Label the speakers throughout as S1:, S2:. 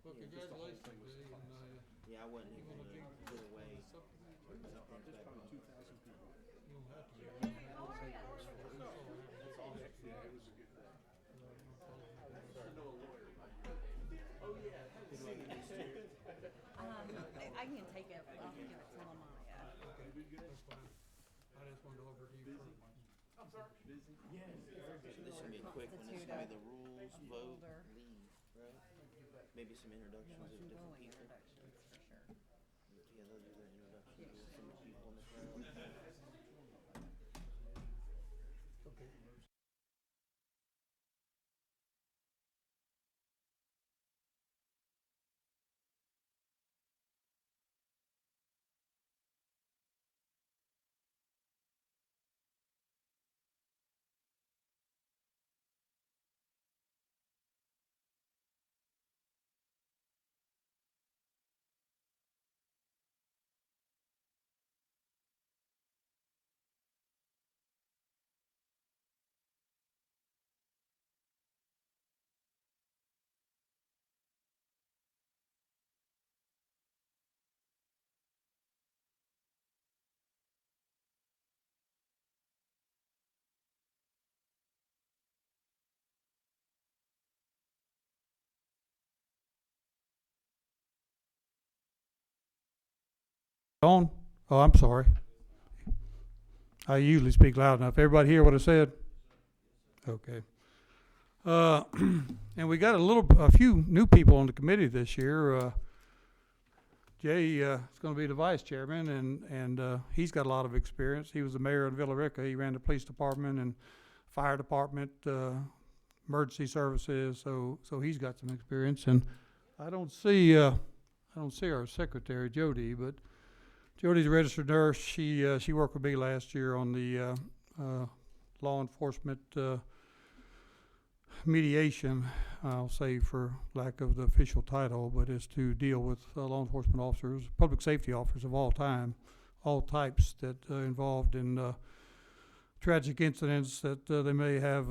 S1: Well, congratulations, Lee, and
S2: Yeah, I wasn't
S1: you
S2: able
S1: want to
S2: to
S1: be
S2: get away.
S1: something?
S2: Just probably 2,000 people.
S1: You don't have to be. I mean, that's all I have. That's awesome.
S2: Yeah, it was a good day.
S1: That's
S2: I know a lawyer by you. Oh yeah, haven't seen him this year.
S3: I can take it. I'll give it to Lamaya.
S1: okay. That's fine. I just wanted to offer to you.
S2: Busy? I'm sorry. Busy? Yes. This should be a quick one. This
S3: Substitute
S2: should be the rules, vote,
S3: folder.
S2: leave, right? Maybe some introductions of different people.
S3: Introductions for sure.
S2: Yeah, those are the introductions of some of the people in the crowd.
S1: Okay. On? Oh, I'm sorry. I usually speak loud enough. Everybody hear what I said? Okay. Uh, and we got a few new people on the committee this year. Jay is going to be the vice chairman, and he's got a lot of experience. He was the mayor of Villa Rica. He ran the police department and fire department, emergency services. So he's got some experience. And I don't see our secretary Jody, but Jody's a registered nurse. She worked with me last year on the law enforcement mediation, I'll say for lack of the official title, but is to deal with law enforcement officers, public safety officers of all types that involved in tragic incidents that they may have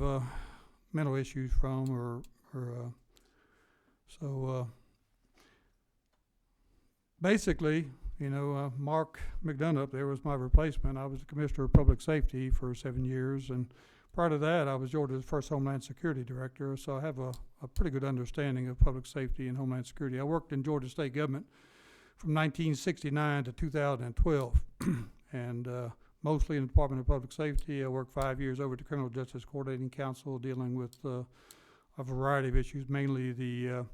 S1: mental issues from, or so. Basically, Mark McDonough there was my replacement. I was the commissioner of public safety for 7 years, and prior to that, I was Georgia's first Homeland Security Director, so I have a pretty good understanding of public safety and Homeland Security. I worked in Georgia state government from 1969 to 2012, and mostly in the Department of Public Safety. I worked 5 years over at the Criminal Justice Coordinating Council dealing with a variety of issues, mainly the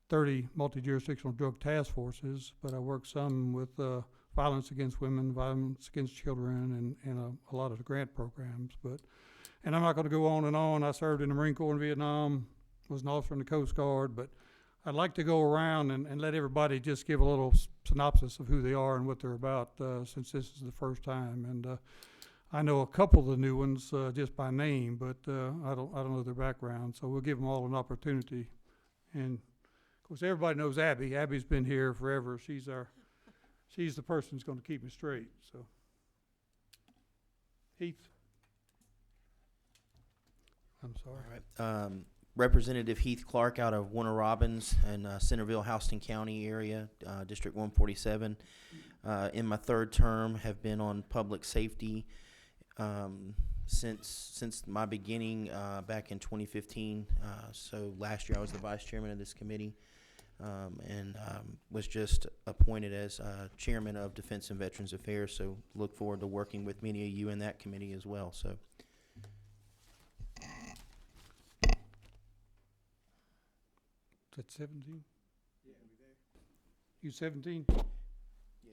S1: 30 multi-jurisdictional drug task forces, but I worked some with violence against women, violence against children, and a lot of the grant programs. And I'm not going to go on and on. I served in the Marine Corps in Vietnam, was an officer in the Coast Guard, but I'd like to go around and let everybody just give a little synopsis of who they are and what they're about, since this is the first time. And I know a couple of the new ones just by name, but I don't know their background. So we'll give them all an opportunity. And of course, everybody knows Abby. Abby's been here forever. She's the person who's going to keep me straight. So, Heath. I'm sorry.
S2: All right. Representative Heath Clark out of Warner Robins and Centerville, Houston County area, District 147. In my third term, have been on public safety since my beginning back in 2015. So last year I was the vice chairman of this committee. And was just appointed as chairman of Defense and Veterans Affairs, so look forward to working with many of you in that committee as well. So,
S1: Is that 17? Yeah, we there. You 17?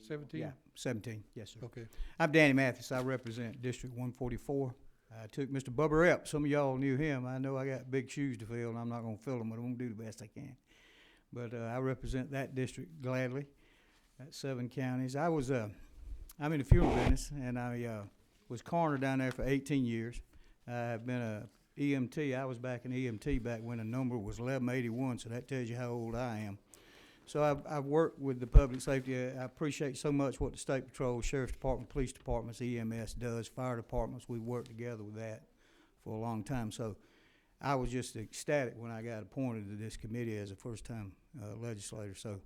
S1: 17?
S4: Yeah, 17, yes, sir.
S1: Okay.
S4: I'm Danny Mathis. I represent District 144. I took Mr. Bubba Epp. Some of y'all knew him. I know I got big shoes to fill, and I'm not going to fill them, but I'm going to do the best I can. But I represent that district gladly. That's 7 counties. I'm in the funeral business, and I was coroner down there for 18 years. I've been a EMT. I was back in EMT back when the number was 1181, so that tells you how old I am. So I've worked with the public safety. I appreciate so much what the State Patrol, Sheriff's Department, Police Departments, EMS does, fire departments. We've worked together with that for a long time. So I was just ecstatic when I got appointed to this committee as a first-time legislator. So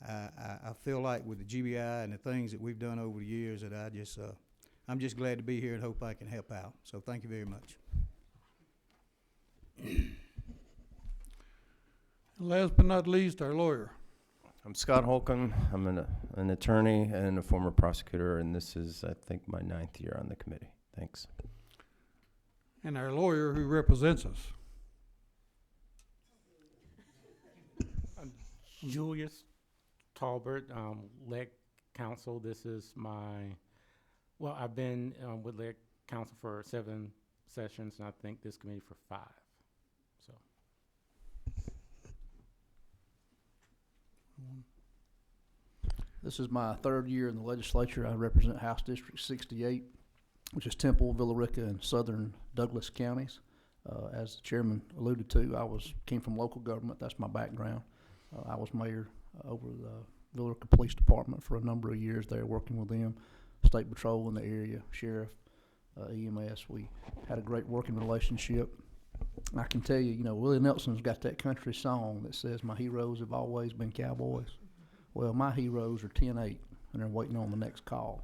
S4: I feel like with the GBI and the things that we've done over the years that I'm just glad to be here and hope I can help out. So thank you very much.
S1: Last but not least, our lawyer.
S5: I'm Scott Holcomb. I'm an attorney and a former prosecutor, and this is, I think, my 9th year on the committee. Thanks.
S1: And our lawyer who represents us.
S6: Julius Talbert, Leg Council. This is I've been with Leg Council for 7 sessions, and I think this committee for 5. So.
S7: This is my 3rd year in the legislature. I represent House District 68, which is Temple, Villarica, and southern Douglas counties. As the chairman alluded to, came from local government. That's my background. I was mayor over the Villarica Police Department for a number of years there, working with them, state patrol in the area, sheriff, EMS. We had a great working relationship. I can tell you, Willie Nelson's got that country song that says, "My heroes have always been cowboys." Well, my heroes are 10-8, and they're waiting on the next call.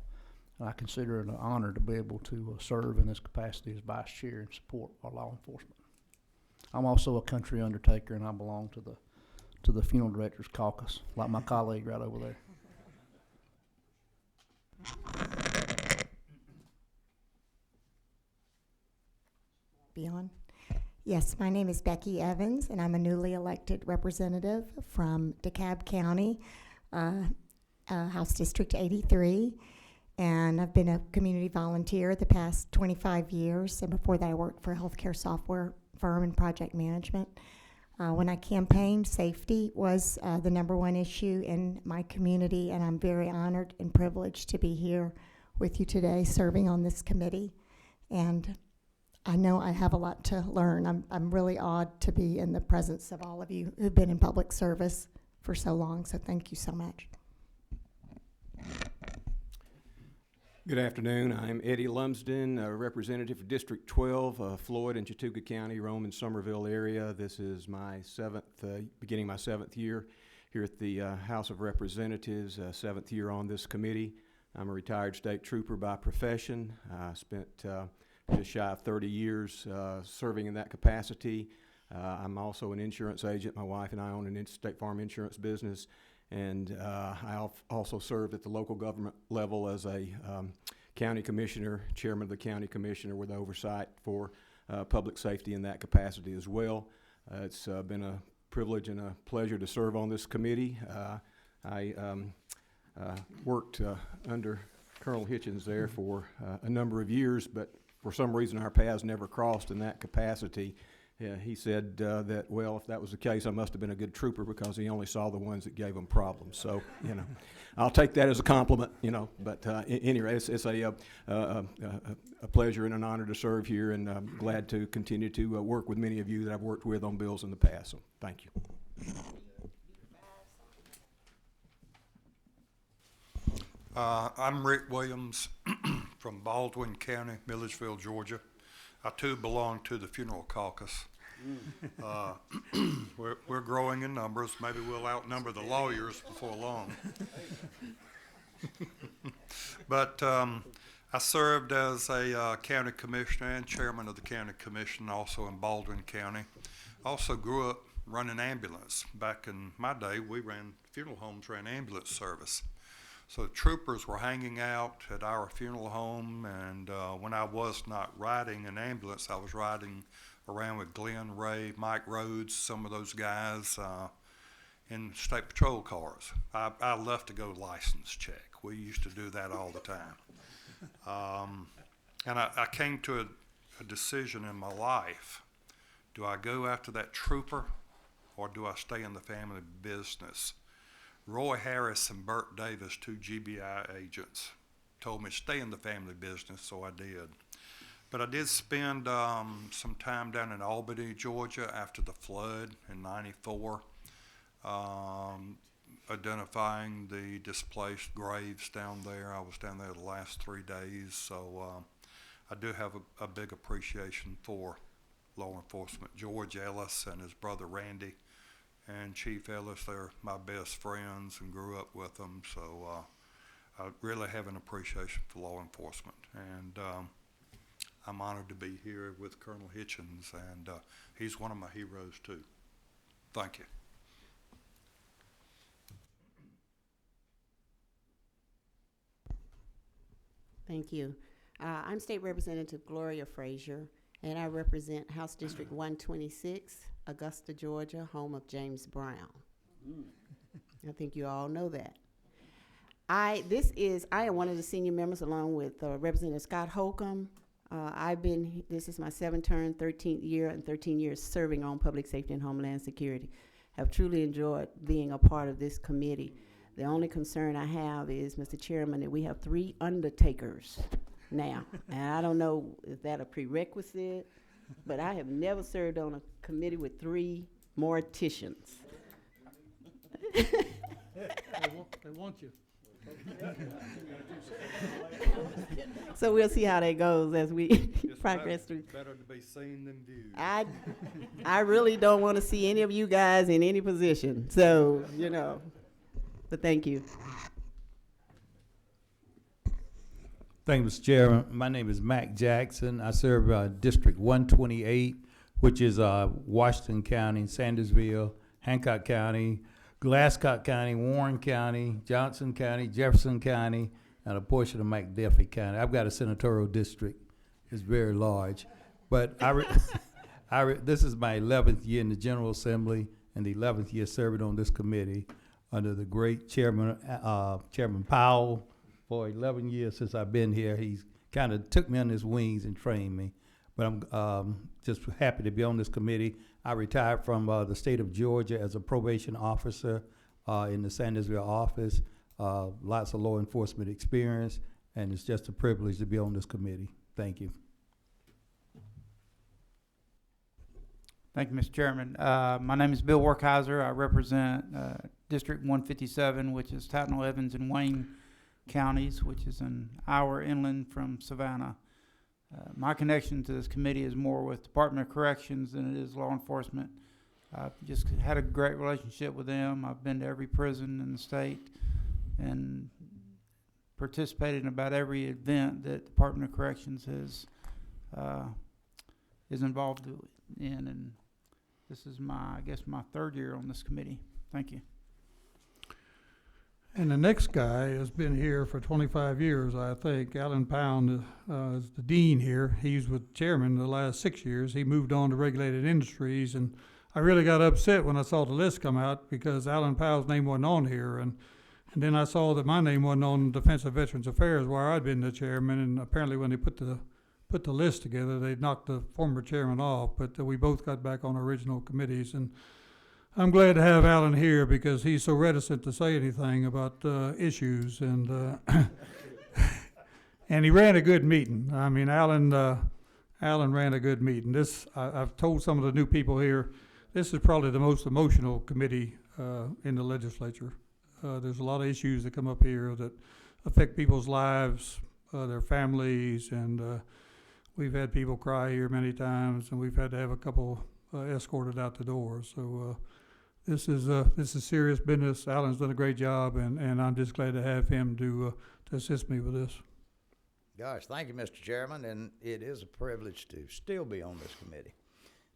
S7: And I consider it an honor to be able to serve in this capacity as vice chair and support our law enforcement. I'm also a country undertaker, and I belong to the funeral directors caucus, like my colleague right over there.
S8: Beyond. Yes, my name is Becky Evans, and I'm a newly elected representative from DeKalb County, House District 83. And I've been a community volunteer the past 25 years, and before that I worked for a healthcare software firm in project management. When I campaigned, safety was the #1 issue in my community, and I'm very honored and privileged to be here with you today serving on this committee. And I know I have a lot to learn. I'm really awed to be in the presence of all of you who've been in public service for so long, so thank you so much.
S9: Good afternoon. I'm Eddie Lumsden, a representative for District 12, Floyd and Chattooga County, Rome and Somerville area. This is my beginning my 7th year here at the House of Representatives, 7th year on this committee. I'm a retired state trooper by profession. I spent just shy of 30 years serving in that capacity. I'm also an insurance agent. My wife and I own an State Farm insurance business. And I also served at the local government level as a county commissioner, chairman of the county commissioner with oversight for public safety in that capacity as well. It's been a privilege and a pleasure to serve on this committee. I worked under Colonel Hitchens there for a number of years, but for some reason our paths never crossed in that capacity. He said that, well, if that was the case, I must have been a good trooper because he only saw the ones that gave him problems. So, I'll take that as a compliment, But anyway, it's a pleasure and an honor to serve here, and I'm glad to continue to work with many of you that I've worked with on bills in the past. So, thank you.
S10: I'm Rick Williams from Baldwin County, Milledgeville, Georgia. I too belong to the funeral caucus. We're growing in numbers. Maybe we'll outnumber the lawyers before long. But I served as a county commissioner and chairman of the county commission also in Baldwin County. Also grew up running ambulance. Back in my day, funeral homes ran ambulance service. So troopers were hanging out at our funeral home, and when I was not riding an ambulance, I was riding around with Glenn Ray, Mike Rhodes, some of those guys in state patrol cars. I left to go license check. We used to do that all the time. And I came to a decision in my life. Do I go after that trooper, or do I stay in the family business? Roy Harris and Bert Davis, 2 GBI agents, told me to stay in the family business, so I did. But I did spend some time down in Albany, Georgia after the flood in '94, identifying the displaced graves down there. I was down there the last 3 days, so I do have a big appreciation for law enforcement. George Ellis and his brother Randy and Chief Ellis, they're my best friends and grew up with them. So I really have an appreciation for law enforcement. And I'm honored to be here with Colonel Hitchens, and he's one of my heroes too. Thank you.
S11: Thank you. I'm State Representative Gloria Frazier, and I represent House District 126, Augusta, Georgia, home of James Brown. I think you all know that. I am one of the senior members along with Representative Scott Holcomb. This is my 7th term, 13th year, and 13 years serving on public safety and homeland security. Have truly enjoyed being a part of this committee. The only concern I have is, Mr. Chairman, that we have 3 undertakers now. And I don't know if that a prerequisite, but I have never served on a committee with 3 morticians.
S1: They want you.
S11: So we'll see how that goes as we progress through.
S10: Better to be seen than viewed.
S11: I really don't want to see any of you guys in any position. So, but thank you.
S12: Thank you, Mr. Chairman. My name is Mac Jackson. I serve District 128, which is Washington County, Sandersville, Hancock County, Glasscock County, Warren County, Johnson County, Jefferson County, and a portion of McDuffie County. I've got a senatorial district. It's very large. But this is my 11th year in the General Assembly and the 11th year serving on this committee under the great Chairman Powell. For 11 years since I've been here, he's kind of took me under his wings and trained me. But I'm just happy to be on this committee. I retired from the state of Georgia as a probation officer in the Sandersville office. Lots of law enforcement experience, and it's just a privilege to be on this committee. Thank you.
S13: Thank you, Mr. Chairman. My name is Bill Werkheiser. I represent District 157, which is Tattnall, Evans, and Wayne counties, which is an hour inland from Savannah. My connection to this committee is more with Department of Corrections than it is law enforcement. I've just had a great relationship with them. I've been to every prison in the state and participated in about every event that Department of Corrections is involved in, and this is my 3rd year on this committee. Thank you.
S1: And the next guy has been here for 25 years, I think. Alan Pound is the dean here. He's with chairman the last 6 years. He moved on to regulated industries, and I really got upset when I saw the list come out because Alan Powell's name wasn't on here. And then I saw that my name wasn't on Defense and Veterans Affairs, where I'd been the chairman. And apparently when they put the list together, they knocked the former chairman off. But we both got back on original committees. And I'm glad to have Alan here because he's so reticent to say anything about issues, and and he ran a good meeting. I mean, Alan ran a good meeting. I've told some of the new people here, this is probably the most emotional committee in the legislature. There's a lot of issues that come up here that affect people's lives, their families, and we've had people cry here many times, and we've had to have a couple escorted out the door. So. This is serious business. Alan's done a great job, and I'm just glad to have him to assist me with this.
S14: Gosh, thank you, Mr. Chairman, and it is a privilege to still be on this committee.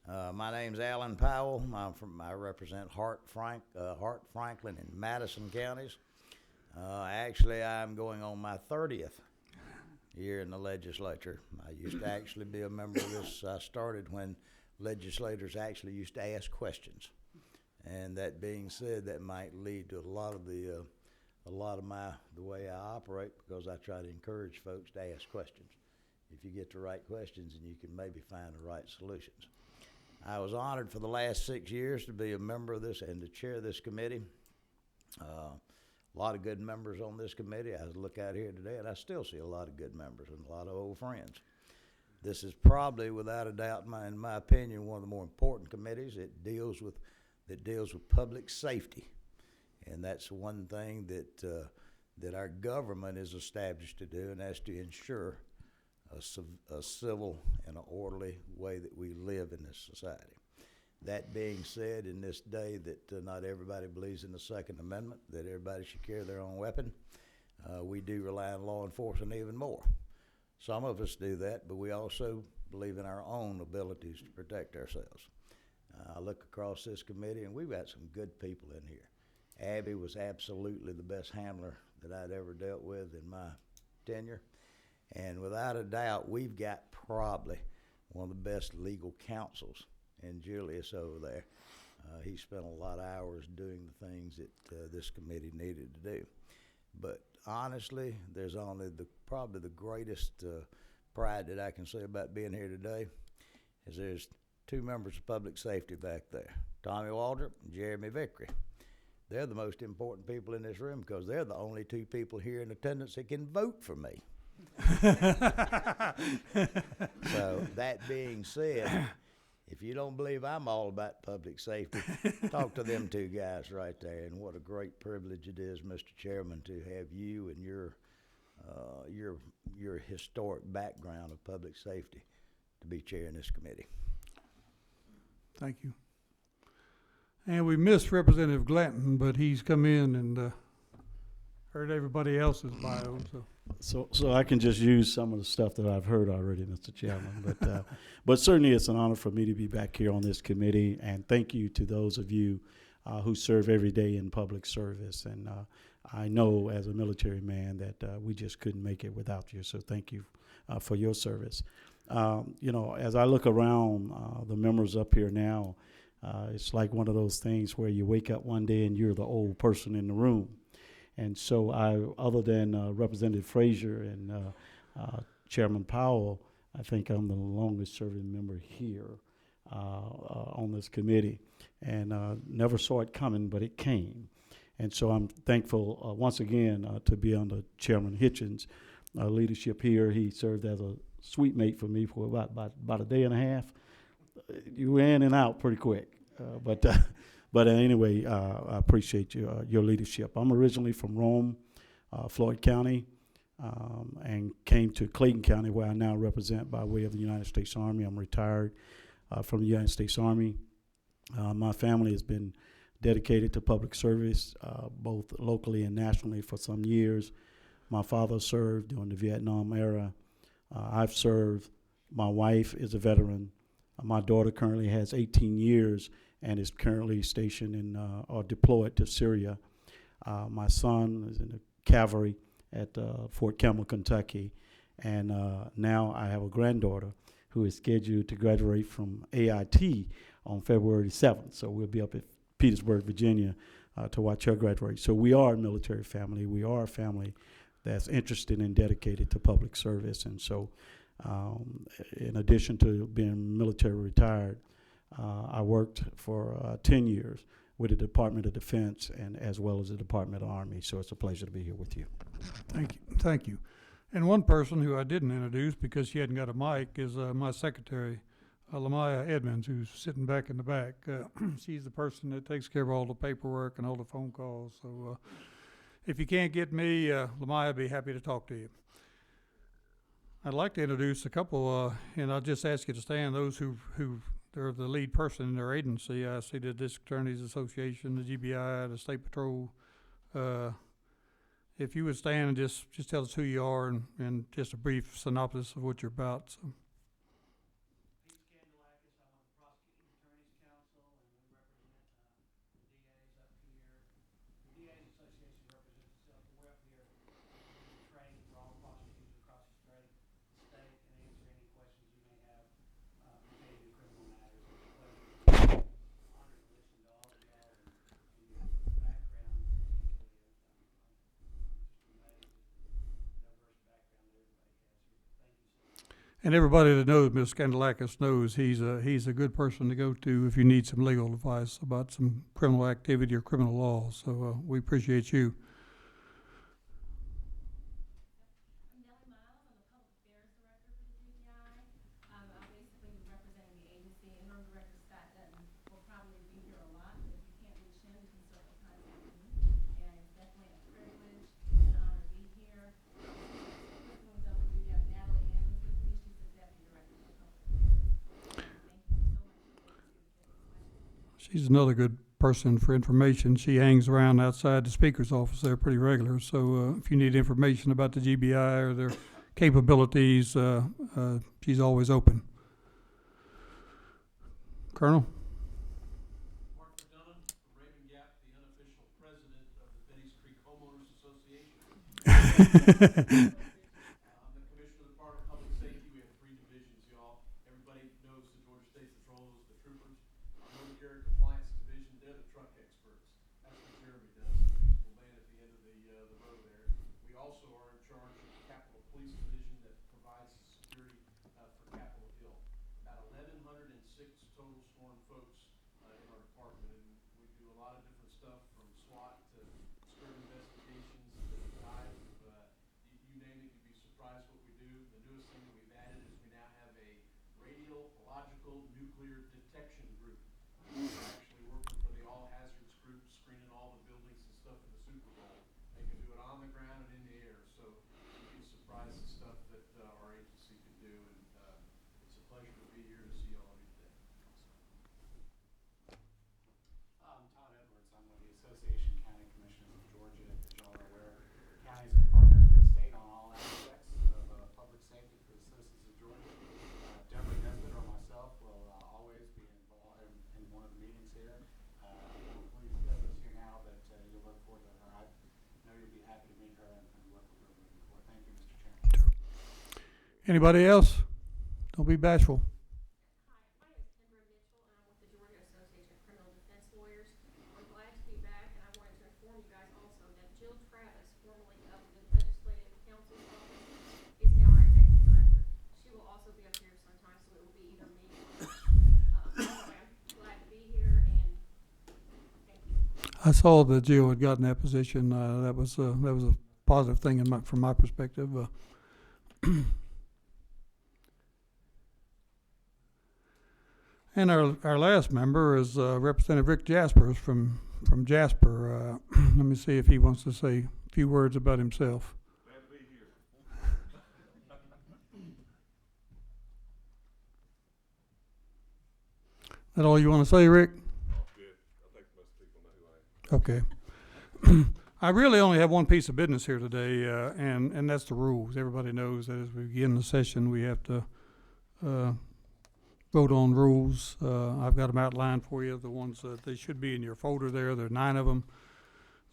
S14: My name's Alan Powell. I represent Hart, Franklin, and Madison counties. Actually, I'm going on my 30th year in the legislature. I used to actually be a member of this. I started when legislators actually used to ask questions. And that being said, that might lead to a lot of the way I operate, because I try to encourage folks to ask questions. If you get the right questions, and you can maybe find the right solutions. I was honored for the last 6 years to be a member of this and to chair this committee. A lot of good members on this committee. I look out here today, and I still see a lot of good members and a lot of old friends. This is probably, without a doubt, in my opinion, one of the more important committees. It deals with public safety, and that's one thing that our government is established to do, and that's to ensure a civil and an orderly way that we live in this society. That being said, in this day that not everybody believes in the Second Amendment, that everybody should carry their own weapon, we do rely on law enforcement even more. Some of us do that, but we also believe in our own abilities to protect ourselves. I look across this committee, and we've got some good people in here. Abby was absolutely the best handler that I'd ever dealt with in my tenure. And without a doubt, we've got probably one of the best legal counsels in Julius over there. He spent a lot of hours doing the things that this committee needed to do. But honestly, there's only probably the greatest pride that I can say about being here today is there's two members of public safety back there, Tommy Waldrop and Jeremy Vickery. They're the most important people in this room because they're the only two people here in attendance that can vote for me. So that being said, if you don't believe I'm all about public safety, talk to them two guys right there. And what a great privilege it is, Mr. Chairman, to have you and your historic background of public safety to be chairing this committee.
S1: Thank you. And we missed Representative Glanton, but he's come in and heard everybody else's bio.
S15: So I can just use some of the stuff that I've heard already, Mr. Chairman. But certainly it's an honor for me to be back here on this committee, and thank you to those of you who serve every day in public service. And I know as a military man that we just couldn't make it without you. So thank you for your service. You know, as I look around the members up here now, it's like one of those things where you wake up one day and you're the old person in the room. And so other than Representative Frazier and Chairman Powell, I think I'm the longest serving member here on this committee. And never saw it coming, but it came. And so I'm thankful once again to be under Chairman Hitchens' leadership here. He served as a sweet mate for me for about a day and a half. You were in and out pretty quick. But anyway, I appreciate your leadership. I'm originally from Rome, Floyd County, and came to Clayton County, where I now represent by way of the United States Army. I'm retired from the United States Army. My family has been dedicated to public service, both locally and nationally for some years. My father served during the Vietnam era. I've served. My wife is a veteran. My daughter currently has 18 years and is currently stationed in or deployed to Syria. My son is in the cavalry at Fort Campbell, Kentucky. And now I have a granddaughter who is scheduled to graduate from AIT on February 7th. So we'll be up at Petersburg, Virginia to watch her graduate. So we are a military family. We are a family that's interested and dedicated to public service. And so in addition to being military retired, I worked for 10 years with the Department of Defense and as well as the Department of Army. So it's a pleasure to be here with you.
S1: Thank you. Thank you. And one person who I didn't introduce because she hadn't got a mic is my secretary, Lamaya Edmonds, who's sitting back in the back. She's the person that takes care of all the paperwork and all the phone calls. So if you can't get me, Lamaya will be happy to talk to you. I'd like to introduce a couple, and I'll just ask you to stand, those who they're the lead person in their agency. I see the District Attorneys Association, the GBI, the State Patrol. If you would stand and just tell us who you are and just a brief synopsis of what you're about. So. And everybody that knows Mr. Skandalakis knows he's a good person to go to if you need some legal advice about some criminal activity or criminal law. So we appreciate you. she's another good person for information. She hangs around outside the speaker's office there pretty regular. So if you need information about the GBI or their capabilities, she's always open. Colonel?
S16: Mark McDonough, Raven Gap, the unofficial president of the Benny's Creek Homeowners Association. I'm the commissioner of the Department of Public Safety. We have 3 divisions, y'all. Everybody knows the Georgia State Patrol is the troopers. Our motor carrier compliance division, they're the truck experts. That's what Jeremy does, the musical man at the end of the road there. We also are in charge of the Capitol Police Division that provides security for Capitol Hill. About 1,106 total sworn folks in our department, and we do a lot of different stuff from SWAT to skirt investigations to dive. You name it, you'd be surprised what we do. The newest thing that we've added is we now have a radiological nuclear detection group. We're actually working for the all hazards group, screening all the buildings and stuff for the Super Bowl. They can do it on the ground and in the air, so you'd be surprised the stuff that our agency can do, and it's a pleasure to be here to see all of you today.
S17: I'm Todd Edwards. I'm with the Association of County Commissioners of Georgia. As y'all are aware, counties are partners with the state on all aspects of public safety for the citizens of Georgia. Deborah Nesbitt or myself will always be involved in one of the meetings here. I'm pleased Deborah's here now, but you'll look forward to her. I know you'll be happy to meet her and work with her moving forward. Thank you, Mr. Chairman.
S1: Anybody else? Don't be bashful.
S3: Hi, my name is Kendra Mitchell, and I'm with the Georgia Association of Criminal Defense Lawyers. We're glad to be back, and I wanted to inform you guys also that Jill Travis, formerly of the Legislative Counsel's Office, is now our Executive Director. She will also be up here sometime, so it will be either me or anyway, I'm glad to be here, and thank you.
S1: I saw that Jill had gotten that position. That was a positive thing from my perspective. And our last member is Representative Rick Jaspers from Jasper. Let me see if he wants to say a few words about himself.
S18: Glad to be here.
S1: That all you want to say, Rick?
S18: Oh, good. I think most people know who I am.
S1: Okay. I really only have one piece of business here today, and that's the rules. Everybody knows that as we begin the session, we have to vote on rules. I've got them outlined for you, the ones that they should be in your folder there. There are 9 of them.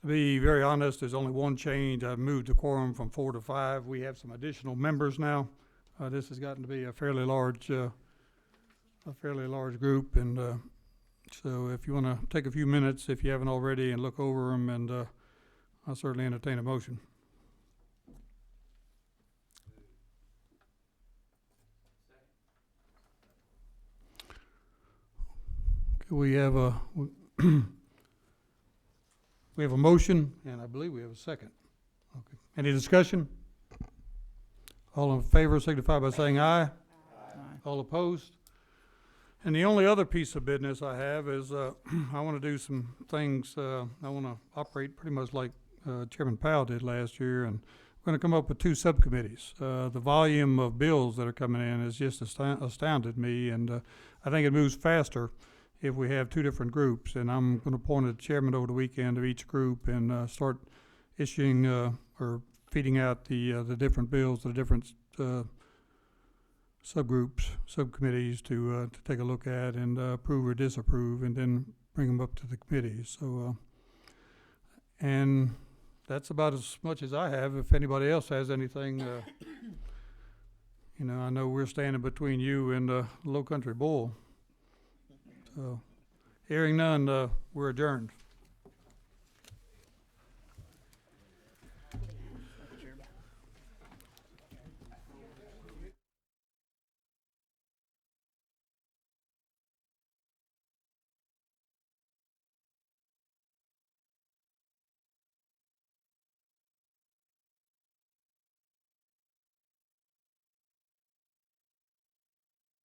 S1: To be very honest, there's only one change. I've moved the quorum from 4 to 5. We have some additional members now. This has gotten to be a fairly large group, and so if you want to take a few minutes, if you haven't already, and look over them, and I'll certainly entertain a motion. Okay, we have a motion, and I believe we have a second. Okay. Any discussion? All in favor signify by saying aye. Aye. All opposed? And the only other piece of business I have is I want to do some things. I want to operate pretty much like Chairman Powell did last year, and we're going to come up with 2 subcommittees. The volume of bills that are coming in has just astounded me, and I think it moves faster if we have 2 different groups. And I'm going to appoint a chairman over the weekend of each group and start issuing or feeding out the different bills, the different subgroups, subcommittees to take a look at and approve or disapprove, and then bring them up to the committees. So, and that's about as much as I have. If anybody else has anything, you know, I know we're standing between you and Low Country Bull. So, hearing none, we're adjourned.